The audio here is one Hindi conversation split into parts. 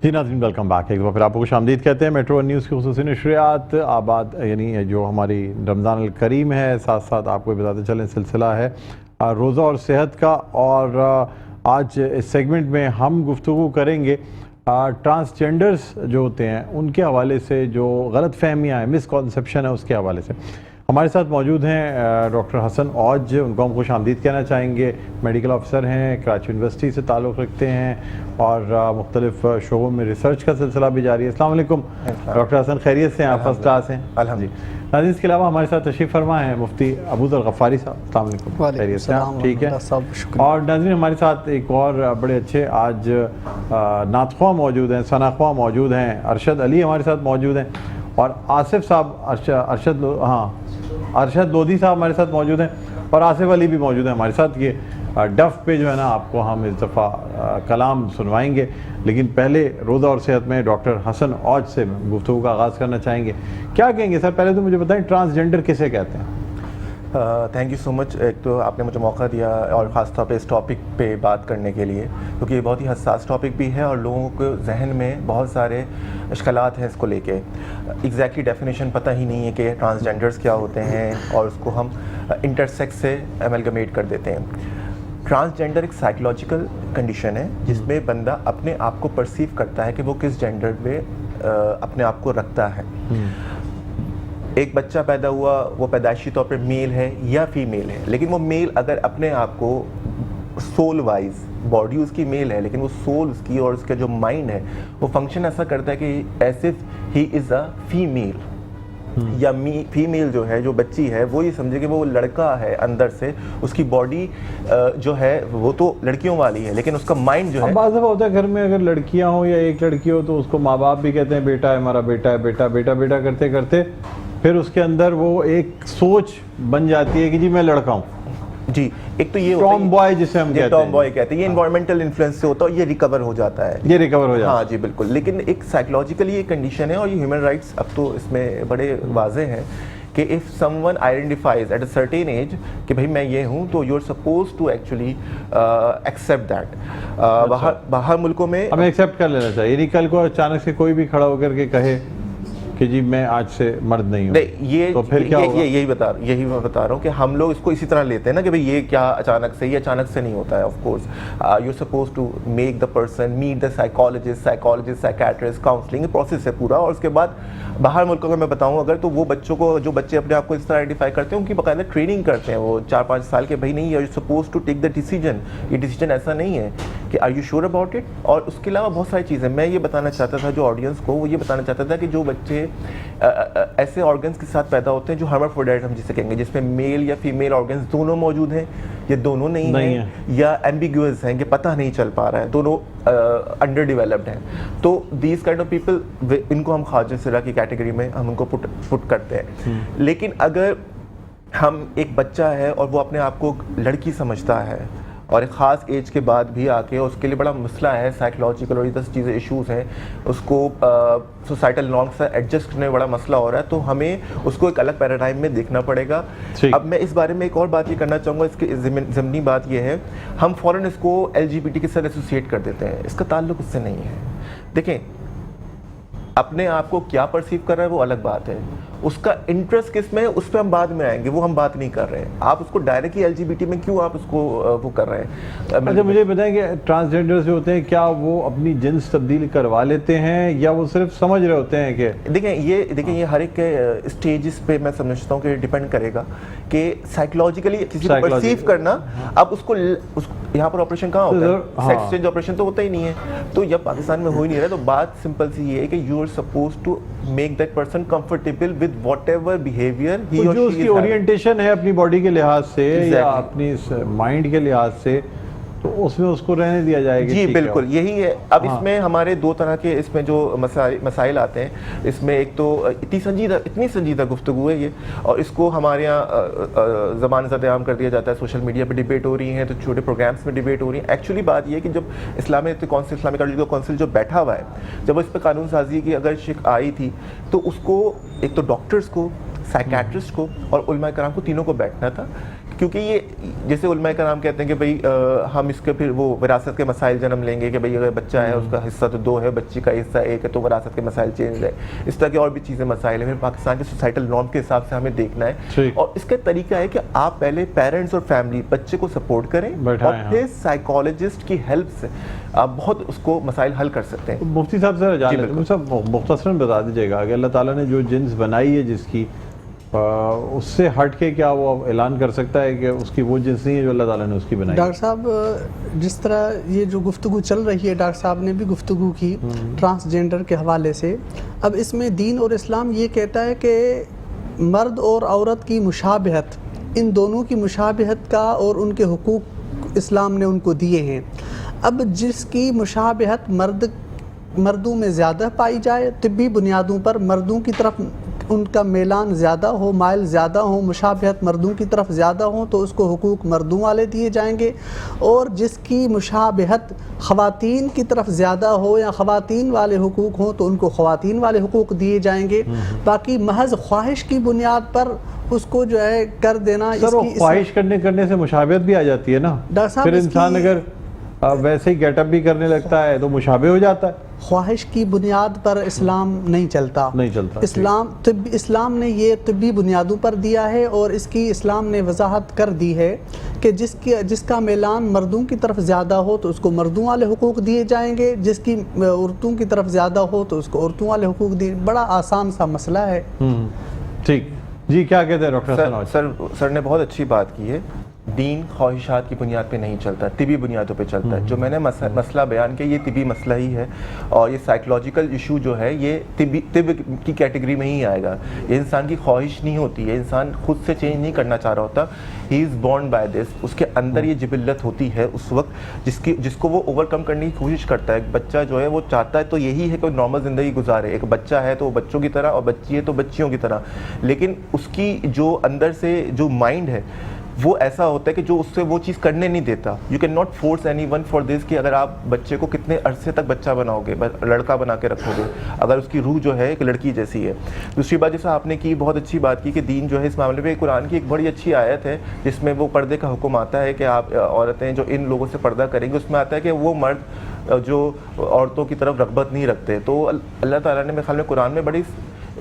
जी नाज़रीन, वेलकम बैक। एक दफ़ा फिर आपको खुशामदीद कहते हैं। मेट्रो न्यूज़ की खुसूसी नशरियात आबाद यानी जो हमारी रमज़ान अल करीम है, साथ साथ आपको बताते चलें सिलसिला है रोज़ा और सेहत का। और आज इस सेगमेंट में हम गुफ्तगू करेंगे ट्रांसजेंडर्स जो होते हैं उनके हवाले से, जो गलत फहमियाँ हैं, मिसकॉन्सेप्शन है, उसके हवाले से। हमारे साथ मौजूद हैं डॉक्टर हसन औज, उनको हम खुशामदीद कहना चाहेंगे। मेडिकल ऑफिसर हैं, कराची यूनिवर्सिटी से ताल्लुक़ रखते हैं और मुख्तलिफ शोबों में रिसर्च का सिलसिला भी जारी है। अस्सलाम वालेकुम डॉक्टर हसन, खैरियत से हैं आप? फर्स्ट क्लास हैं अल्हम्दुलिल्लाह। नाज़रीन, इसके अलावा हमारे साथ तशरीफ़ फरमा है मुफ्ती अबूज़र गफ़ारी साहब। अस्सलाम वालेकुम, खैरियत से हैं? ठीक है। और नाज़रीन, हमारे साथ एक और बड़े अच्छे आज नातख़्वाह मौजूद हैं, सनाख़्वाह मौजूद हैं। अरशद अली हमारे साथ मौजूद हैं और आसिफ साहब, अरशद लोधी साहब हमारे साथ मौजूद हैं और आसिफ अली भी मौजूद हैं हमारे साथ। ये डफ पे जो है ना, आपको हम इस दफ़ा कलाम सुनवाएंगे, लेकिन पहले रोज़ा और सेहत में डॉक्टर हसन औज से गुफ्तगू का आगाज़ करना चाहेंगे। क्या कहेंगे सर? पहले तो मुझे बताएं, ट्रांसजेंडर किसे कहते हैं? Thank you so much. एक तो आपने मुझे मौका दिया और ख़ास तौर पे इस टॉपिक पे बात करने के लिए, क्योंकि ये बहुत ही हसास टॉपिक भी है और लोगों के जहन में बहुत सारे इश्कालात हैं इसको लेके। एग्जैक्टली डेफिनेशन पता ही नहीं है कि ट्रांसजेंडर्स क्या होते हैं और उसको हम इंटरसेक्स से एमलगमेट कर देते हैं। ट्रांसजेंडर एक साइकोलॉजिकल कंडीशन है जिसमें बंदा अपने आप को परसीव करता है कि वो किस जेंडर में अपने आप को रखता है। एक बच्चा पैदा हुआ, वो पैदाइशी तौर पर मेल है या फीमेल है, लेकिन वो मेल अगर अपने आप को सोल वाइज, बॉडी उसकी मेल है लेकिन वो सोल उसकी और उसका जो माइंड है वो फंक्शन ऐसा करता है कि as if he is a female, या फीमेल जो है, जो बच्ची है, वो ये समझे कि वो लड़का है अंदर से, उसकी बॉडी जो है वो तो लड़कियों वाली है लेकिन उसका माइंड जो है। बात होता है घर में अगर लड़कियां हो या एक लड़की हो तो उसको माँ बाप भी कहते हैं बेटा है हमारा, बेटा है, बेटा बेटा बेटा करते करते फिर उसके अंदर वो एक सोच बन जाती है कि जी मैं लड़का हूँ। जी, एक तो ये टॉम बॉय जिसे हम कहते हैं, टॉम बॉय कहते हैं, ये इन्वायरमेंटल इन्फ्लुएंस से होता है, ये रिकवर हो जाता है, ये रिकवर हो जाता है। हाँ जी बिल्कुल। लेकिन एक साइकोलॉजिकली ये कंडीशन है और ये ह्यूमन राइट्स अब तो इसमें बड़े वाजे हैं कि if someone identifies at a certain age कि भाई मैं ये हूँ, तो you are suppose to actually accept that. बाहर मुल्कों में हमें एक्सेप्ट कर लेना चाहिए, नहीं कल को अचानक से कोई भी खड़ा होकर के कहे कि जी मैं आज से मर्द नहीं हूँ, ये तो फिर क्या होगा? यही मैं बता रहा हूँ कि हम लोग इसको इसी तरह लेते हैं ना कि भाई ये क्या अचानक से, ये अचानक से नहीं होता है। Of course you suppose to make the person meet the psychologist, psychiatrist, counselling process है पूरा। और उसके बाद बाहर मुल्कों में मैं बताऊँ अगर, तो वो बच्चों को, जो बच्चे अपने आप को इस तरह आइडेंटिफाई करते हैं, उनकी बाकायदा ट्रेनिंग करते हैं वो 4-5 साल के, भाई नहीं, you suppose to take the decision, ये डिसीजन ऐसा नहीं है कि are you sure about it. और उसके अलावा बहुत सारी चीज़ें मैं ये बताना चाहता था जो ऑडियंस को, वो ये बताना चाहता था कि जो बच्चे ऐसे ऑर्गन्स के साथ पैदा होते हैं जो हर्माफ्रोडाइट हम जिसे कहेंगे, जिसमें मेल या फीमेल ऑर्गन्स दोनों मौजूद हैं, ये दोनों नहीं है, या एम्बिग्यूअस हैं कि पता नहीं चल पा रहा है, दोनों अंडर डेवलप्ड हैं, तो दीज काइंड ऑफ पीपल, इनको हम खारिज सिरा की कैटेगरी में हम उनको पुट करते हैं। लेकिन अगर हम, एक बच्चा है और वो अपने आप को लड़की समझता है और एक ख़ास एज के बाद भी आके, उसके लिए बड़ा मसला है साइकोलॉजिकल और ये 10 चीज़ें इश्यूज़ हैं, उसको सोसाइटल नॉर्म्स से एडजस्ट करने में बड़ा मसला हो रहा है, तो हमें उसको एक अलग पैराडाइम में देखना पड़ेगा। अब मैं इस बारे में एक और बात ये करना चाहूँगा, इसकी ज़मीनी बात ये है, हम फ़ौरन इसको LGBT के साथ एसोसिएट कर देते हैं, इसका ताल्लुक उससे नहीं है। देखें, अपने आप को क्या परसीव कर रहा है वो अलग बात है, उसका इंटरेस्ट किस में है उस पर हम बाद में आएंगे, वो हम बात नहीं कर रहे हैं। आप उसको डायरेक्टली LGBT में क्यों आप उसको वो कर रहे हैं? अच्छा, मुझे बताएं कि ट्रांसजेंडर जो होते हैं, क्या वो अपनी जिन्स तब्दील करवा लेते हैं या वो सिर्फ समझ रहे होते हैं कि? देखें ये हर एक के स्टेजेस पे मैं समझता हूँ कि डिपेंड करेगा कि साइकोलॉजिकली किसी को परसीव करना। अब उसको यहाँ पर ऑपरेशन कहाँ होता है? सेक्स चेंज ऑपरेशन तो होता ही नहीं है, तो जब पाकिस्तान में हो ही नहीं रहा, तो बात सिंपल सी ये है कि you are suppose to make that person comfortable with whatever behaviour he or she, उसकी ओरिएंटेशन है अपनी बॉडी के लिहाज से या अपनी माइंड के लिहाज से, तो उसमें उसको रहने दिया जाएगा। जी बिल्कुल, यही है। अब इसमें हमारे दो तरह के इसमें जो मसाइल आते हैं, इसमें एक तो इतनी संजीदा गुफ्तगू है ये, और इसको हमारे यहाँ ज़बान ज़द-ए-आम कर दिया जाता है, सोशल मीडिया पे डिबेट हो रही है, तो छोटे प्रोग्राम्स में डिबेट हो रही है। एक्चुअली बात ये है कि जब इस्लामिक काउंसिल जो बैठा हुआ है, जब इस पर कानून साजी की अगर शिक आई थी, तो उसको एक तो डॉक्टर्स को, साइकेट्रिस्ट को और उलमा कराम को, तीनों को बैठना था क्योंकि ये जैसे उलमा का नाम कहते हैं कि भाई हम इसके फिर वो विरासत के मसाइल जन्म लेंगे कि भाई अगर बच्चा है उसका हिस्सा तो 2 है, बच्ची का हिस्सा 1 है, तो विरासत के मसाइल चेंज है। इस तरह की और भी चीज़ें मसाइल हैं। फिर पाकिस्तान के सोसाइटल नॉर्म के हिसाब से हमें देखना है, और इसका तरीका है कि आप पहले पेरेंट्स और फैमिली बच्चे को सपोर्ट करें और फिर साइकोलॉजिस्ट की हेल्प से आप बहुत उसको मसाइल हल कर सकते हैं। मुफ्ती साहब सर जान लेते सब मुख्तसरन बता दीजिएगा कि अल्लाह ताला ने जो जिन्स बनाई है जिसकी उससे हट के क्या वो ऐलान कर सकता है कि उसकी वो जिन्स नहीं है जो अल्लाह ताला ने उसकी बनाई? डॉक्टर साहब जिस तरह ये जो गुफ्तगू चल रही है, डॉक्टर साहब ने भी गुफ्तगू की ट्रांसजेंडर के हवाले से। अब इसमें दीन और इस्लाम ये कहता है कि मर्द और औरत की मुशाबहत, इन दोनों की मुशाबहत का और उनके हुकूक इस्लाम ने उनको दिए हैं। अब जिसकी मुशाबहत मर्दों में ज़्यादा पाई जाए, तिब्बी बुनियादों पर मर्दों की तरफ उनका मेलान ज़्यादा हो, माइल ज़्यादा हो, मुशाबहत मर्दों की तरफ ज़्यादा हो, तो उसको हुकूक मर्दों वाले दिए जाएंगे। और जिसकी मुशाबहत ख़वातीन की तरफ ज़्यादा हो या ख़वातीन वाले हुकूक हों तो उनको ख़वातीन वाले हुकूक दिए जाएंगे। बाकी महज ख्वाहिश की बुनियाद पर उसको जो है कर देना, सर वो ख्वाहिश करने से मुशाबहत भी आ जाती है ना। डॉक्टर साहब फिर इंसान अगर वैसे ही गेटअप भी करने लगता है तो मुशाबे हो जाता है। ख्वाहिश की बुनियाद पर इस्लाम नहीं चलता। इस्लाम ने ये तिब्बी बुनियादों पर दिया है, और इसकी इस्लाम ने वजाहत कर दी है कि जिसका मेलान मर्दों की तरफ ज़्यादा हो तो उसको मर्दों वाले हुकूक दिए जाएंगे, जिसकी औरतों की तरफ ज़्यादा हो तो उसको औरतों वाले हुकूक दिए। बड़ा आसान सा मसला है। ठीक जी, क्या कहते हैं डॉक्टर? सर ने बहुत अच्छी बात की है। दीन ख्वाहिशात की बुनियाद पे नहीं चलता, तिबी बुनियादों पे चलता है। जो मैंने मसला बयान किया ये तिबी मसला ही है, और ये साइकोलॉजिकल इशू जो है ये तिब की कैटेगरी में ही आएगा। ये इंसान की ख्वाहिश नहीं होती है, इंसान खुद से चेंज नहीं करना चाह रहा होता। He is born by this, उसके अंदर ये जिबिल्लत होती है उस वक्त जिसको वो ओवरकम करने की कोशिश करता है। एक बच्चा जो है वो चाहता है तो यही है कि वो नॉर्मल ज़िंदगी गुजारे। एक बच्चा है तो वो बच्चों की तरह, और बच्ची है तो बच्चियों की तरह, लेकिन उसकी जो अंदर से जो माइंड है वो ऐसा होता है कि जो उससे वो चीज़ करने नहीं देता। You can not force any one for this कि अगर आप बच्चे को कितने अरसे तक बच्चा बनाओगे, लड़का बना के रखोगे, अगर उसकी रूह जो है एक लड़की जैसी है। दूसरी बात जैसा आपने की, बहुत अच्छी बात की कि दीन जो है इस मामले में, कुरान की एक बड़ी अच्छी आयत है जिसमें वो पर्दे का हुक्म आता है कि आप औरतें जो इन लोगों से पर्दा करेंगे, उसमें आता है कि वो मर्द जो औरतों की तरफ रग़बत नहीं रखते। तो अल्लाह ताला ने मेरे ख्याल में कुरान में बड़ी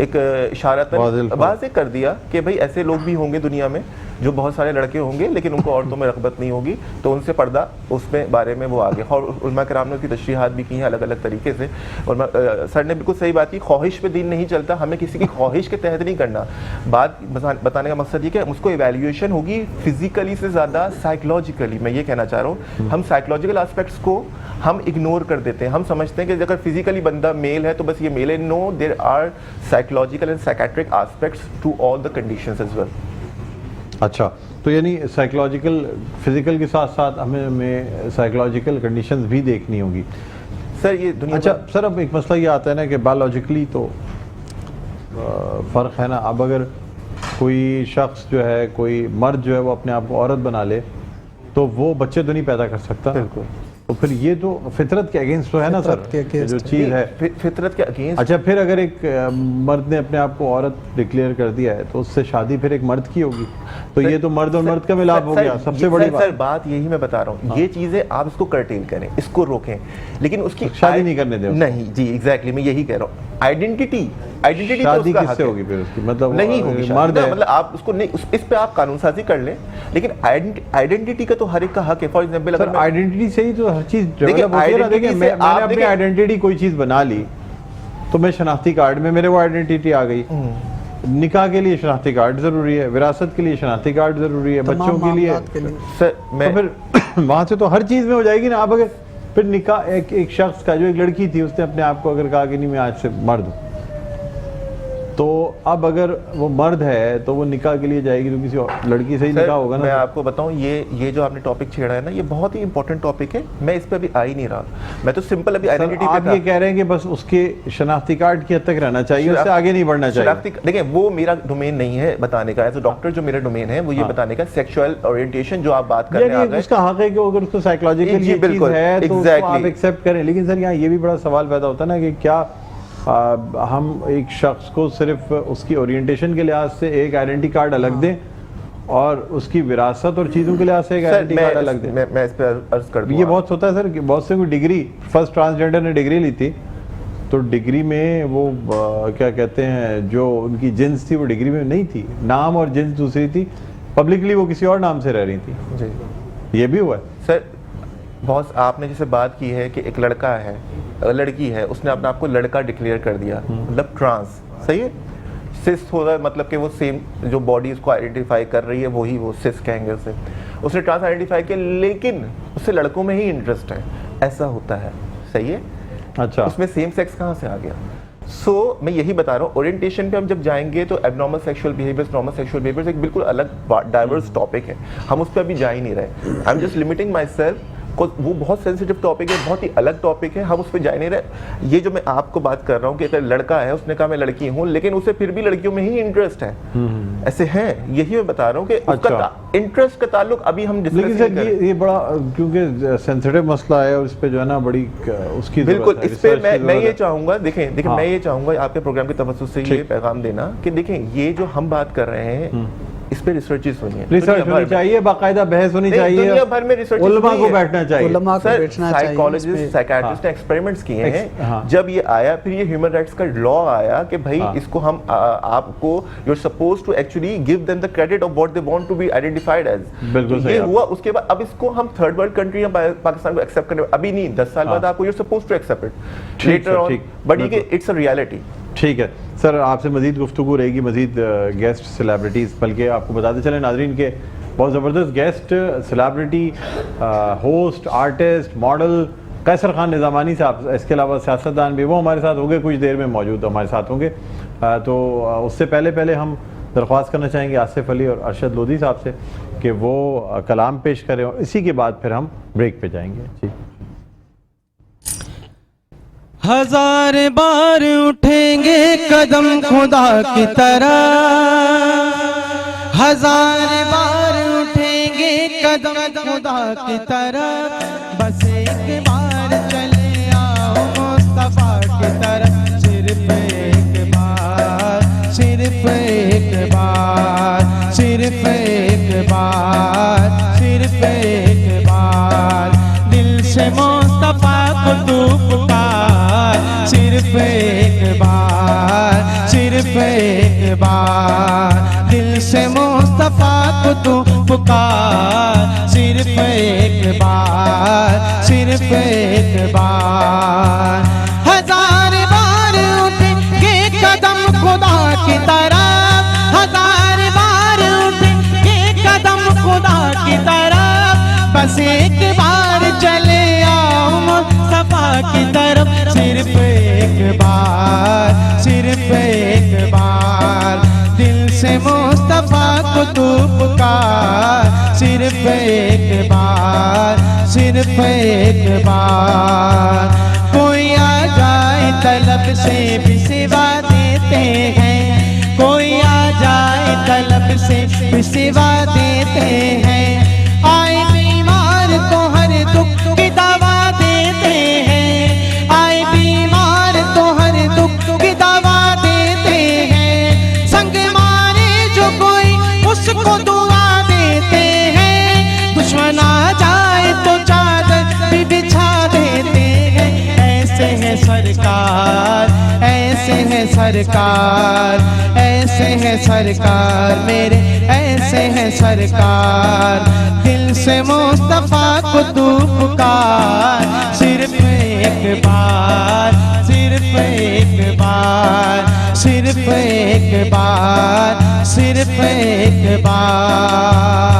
एक इशारतन वाज़े कर दिया कि भाई ऐसे लोग भी होंगे दुनिया में जो बहुत सारे लड़के होंगे लेकिन उनको औरतों में रग़बत नहीं होगी, तो उनसे पर्दा उसमें बारे में वो आ गया। और उलमा कराम ने उसकी तशरीहात भी की हैं अलग अलग तरीके से। और सर ने बिल्कुल सही बात की, ख्वाहिश पे दीन नहीं चलता, हमें किसी की ख्वाहिश के तहत नहीं करना। बात बताने का मकसद ये कि उसको इवैल्यूएशन होगी फिजिकली से ज़्यादा साइकोलॉजिकली। मैं ये कहना चाह रहा हूँ, हम साइकोलॉजिकल एस्पेक्ट्स को हम इग्नोर कर देते हैं। हम समझते हैं कि अगर फिजिकली बंदा मेल है तो बस ये मेल है। No, there are psychological and psychiatric aspects to all the conditions as well. अच्छा, तो यानी साइकोलॉजिकल फिजिकल के साथ साथ हमें साइकोलॉजिकल कंडीशंस भी देखनी होगी सर। ये दुनिया अच्छा सर, अब एक मसला ये आता है ना कि बायोलॉजिकली तो फ़र्क है ना। अब अगर कोई शख्स जो है, कोई मर्द जो है वो अपने आप को औरत बना ले तो वो बच्चे तो नहीं पैदा कर सकता। बिल्कुल। तो फिर ये तो फितरत के अगेंस्ट तो है ना सर, जो चीज़ है फितरत के अगेंस्ट। अच्छा, फिर अगर एक मर्द ने अपने आप को औरत डिक्लेयर कर दिया है तो उससे शादी फिर एक मर्द की होगी, तो ये तो मर्द और मर्द का मिलाप हो गया। सबसे बड़ी बात, सर बात यही मैं बता रहा हूँ, ये चीज़ें आप इसको कर्टेल करें, इसको रोकें, लेकिन उसकी शादी नहीं करने दें। नहीं जी, एग्जैक्टली मैं यही कह रहा हूँ। आइडेंटिटी शादी किससे होगी फिर उसकी? मतलब नहीं होगी मर्द है, मतलब आप उसको नहीं, इस पे आप कानून साजी कर लें, लेकिन आइडेंटिटी का तो हर एक का हक है। फॉर एग्जांपल अगर आइडेंटिटी से ही तो हर चीज डेवलप होती है ना। देखिए मैंने अपनी आइडेंटिटी कोई चीज बना ली तो मैं शनाख्ती कार्ड में मेरे वो आइडेंटिटी आ गई। निकाह के लिए शनाख्ती कार्ड जरूरी है, विरासत के लिए शनाख्ती कार्ड जरूरी है, बच्चों के लिए सर मैं तो फिर वहां से तो हर चीज में हो जाएगी ना। आप अगर फिर निकाह एक शख्स का, जो एक लड़की थी, उसने अपने आप को अगर कहा कि नहीं मैं आज से मर्द हूं, तो अब अगर वो मर्द है तो वो निकाह के लिए जाएगी तो किसी और लड़की से ही निकाह होगा ना। मैं आपको बताऊं, ये जो आपने टॉपिक छेड़ा है ना, ये बहुत ही इंपॉर्टेंट टॉपिक है। मैं इस पे अभी आ ही नहीं रहा, मैं तो सिंपल अभी आइडेंटिटी पे आप ये कह रहे हैं कि बस उसके शनाख्ती कार्ड की हद तक रहना चाहिए, उससे आगे नहीं बढ़ना चाहिए। देखिए वो मेरा डोमेन नहीं है बताने का, एज अ डॉक्टर जो मेरा डोमेन है वो ये बताने का। सेक्सुअल ओरिएंटेशन जो आप बात कर रहे हैं, उसका हक है कि अगर उसको साइकोलॉजिकल ये चीज है तो आप एक्सेप्ट करें। लेकिन सर यहाँ ये भी बड़ा सवाल पैदा होता है ना कि क्या हम एक शख्स को सिर्फ उसकी ओरिएंटेशन के लिहाज से एक आइडेंटिटी कार्ड अलग दें और उसकी विरासत और चीज़ों के लिहाज से एक सर आइडेंटिटी कार्ड अलग दे। मैं इस पर अर्ज कर दूं ये बहुत होता है सर कि बहुत से कोई डिग्री, फर्स्ट ट्रांसजेंडर ने डिग्री ली थी तो डिग्री में वो क्या कहते हैं, जो उनकी जिन्स थी वो डिग्री में नहीं थी, नाम और जिन्स दूसरी थी, पब्लिकली वो किसी और नाम से रह रही थी। जी ये भी हुआ है सर। बॉस आपने जैसे बात की है कि एक लड़का है, लड़की है, उसने अपने आप को लड़का डिक्लेयर कर दिया, मतलब ट्रांस, सही है। सिस हो रहा है मतलब कि वो सेम जो बॉडी उसको आइडेंटिफाई कर रही है वही वो सिस के एंगल से उसने ट्रांस आइडेंटिफाई किया, लेकिन उससे लड़कों में ही इंटरेस्ट है, ऐसा होता है, सही है। अच्छा, उसमें सेम सेक्स कहाँ से आ गया? सो मैं यही बता रहा हूँ, ओरिएंटेशन पे हम जब जाएंगे तो abnormal sexual behaviours, normal sexual behaviours एक बिल्कुल अलग डाइवर्स टॉपिक है, हम उस पर अभी जा ही नहीं रहे। I am just limiting my self, वो बहुत सेंसिटिव टॉपिक है, बहुत ही अलग टॉपिक है, हम उस पर जा ही नहीं रहे। ये जो मैं आपको बात कर रहा हूँ कि एक लड़का है, उसने कहा मैं लड़की हूँ, लेकिन उसे फिर भी लड़कियों में ही इंटरेस्ट है, ऐसे हैं, यही मैं बता रहा हूँ कि उसका इंटरेस्ट का ताल्लुक अभी हम डिस्कस लेकिन सर ये बड़ा क्योंकि सेंसिटिव मसला है और इस पे जो है ना बड़ी उसकी बिल्कुल इस पे मैं ये चाहूंगा, देखें मैं ये चाहूंगा आपके प्रोग्राम के तवज्जुह से ये पैगाम देना कि देखें ये जो हम बात कर रहे हैं इस पे रिसर्चेस होनी है, रिसर्च होनी चाहिए, बाकायदा बहस होनी चाहिए, दुनिया भर में रिसर्च, उलमा को बैठना चाहिए, उलमा को बैठना चाहिए। साइकोलॉजिस्ट, साइकियाट्रिस्ट ने एक्सपेरिमेंट्स किए हैं। जब ये आया, फिर ये ह्यूमन राइट्स का लॉ आया कि भाई इसको हम आपको you are supposed to actually give them the credit of what they want to be identified as. बिल्कुल ये हुआ, उसके बाद अब इसको हम थर्ड वर्ल्ड कंट्री या पाकिस्तान को एक्सेप्ट करने, अभी नहीं, 10 साल बाद आपको you are supposed to accept it later on, but ये इट्स अ रियलिटी। ठीक है सर, आपसे मजीद गुफ्तगू रहेगी, मजीद गेस्ट सेलिब्रिटीज़, बल्कि आपको बताते चले नाजरीन के बहुत ज़बरदस्त guest celebrity, host, artist, model Kaiser Khan Nizamani sahab, इसके अलावा सियासतदान भी वो हमारे साथ होंगे, कुछ देर में मौजूद हमारे साथ होंगे। तो उससे पहले हम दरख्वास्त करना चाहेंगे आसिफ अली और अरशद लोधी साहब से कि वो कलाम पेश करें और इसी के बाद फिर हम ब्रेक पे जाएंगे। जी, हजार बार उठेंगे कदम खुदा की तरफ, हजार बार उठेंगे कदम खुदा की तरफ, बस एक बार चले आओ मुस्तफा की तरफ, सिर्फ एक बार, सिर्फ एक बार, सिर्फ एक बार, सिर्फ एक बार, दिल से मुस्तफा को तू पुकार, सिर्फ एक बार, सिर्फ एक बार, दिल से मुस्तफा को तू पुकार, सिर्फ एक बार, सिर्फ एक बार, हजार बार उठेंगे कदम खुदा की तरफ, हजार बार उठेंगे कदम खुदा की तरफ, बस एक बार चले आओ मुस्तफा की तरफ, सिर्फ एक बार, सिर्फ एक बार, दिल से मुस्तफा को तू पुकार, सिर्फ एक बार, सिर्फ एक बार, कोई आ जाए तलब से भी सिवा देते हैं, कोई आ जाए तलब से भी सिवा देते हैं, आए बीमार तो हर दुख की दवा देते हैं, आए बीमार तो हर दुख की दवा देते हैं, संग मारे जो कोई उसको दुआ देते हैं, दुश्मन आ जाए तो चादर भी बिछा देते हैं, ऐसे है सरकार, ऐसे है सरकार, ऐसे है सरकार मेरे, ऐसे है सरकार, दिल से मुस्तफा को तू पुकार, सिर्फ एक बार, सिर्फ एक बार, सिर्फ एक बार, सिर्फ एक बार।